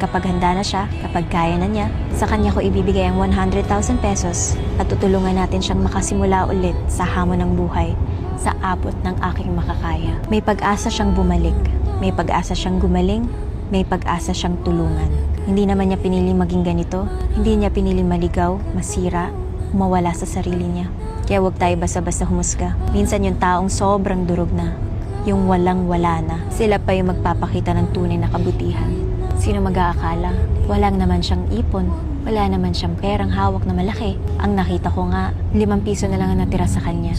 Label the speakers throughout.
Speaker 1: Kapag handa na siya, kapag kaya na niya, sa kanya ko ibibigay ang 100,000 pesos at tutulungan natin siyang makasimula ulit sa hamon ng buhay sa abot ng aking makakaya. May pag-asa siyang bumalik, may pag-asa siyang gumaling, may pag-asa siyang tulungan. Hindi naman niya pinili maging ganito, hindi niya pinili maligaw, masira, mawala sa sarili niya. Kaya huwag tayo basta-basta humusga. Minsan yung taong sobrang durog na, yung walang-wala na, sila pa yung magpapakita ng tunay na kabutihan. Sino mag-aakala? Walang naman siyang ipon, wala naman siyang perang hawak na malaki. Ang nakita ko nga, 5 piso na lang ang natira sa kanya.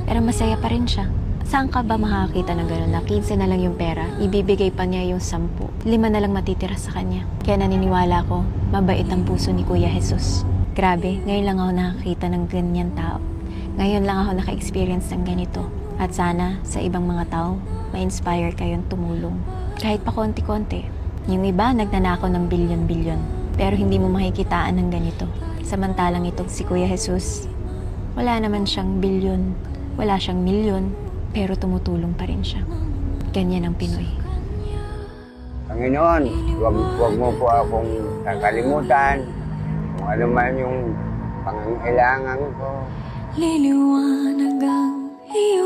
Speaker 1: Pero masaya pa rin siya. Saan ka ba makakita ng gano'n na 15 na lang yung pera, ibibigay pa niya yung 10, 5 na lang matitira sa kanya. Kaya naniniwala ko, mabait ang puso ni Kuya Jesus. Grabe, ngayon lang ako nakakita ng ganyan tao. Ngayon lang ako naka-experience ng ganito. At sana sa ibang mga tao, ma-inspire kayong tumulong. Kahit pa konti-konti. Yung iba nagnanakaw ng bilyon-bilyon. Pero hindi mo makikitaan ng ganito. Samantalang itong si Kuya Jesus, wala naman siyang bilyon, wala siyang milyon, pero tumutulong pa rin siya. Ganyan ang Pinoy.
Speaker 2: Panginoon, wag mo po akong kakalimutan kung ano man yung pangangailangan ko.
Speaker 3: Liliwanag ang iyong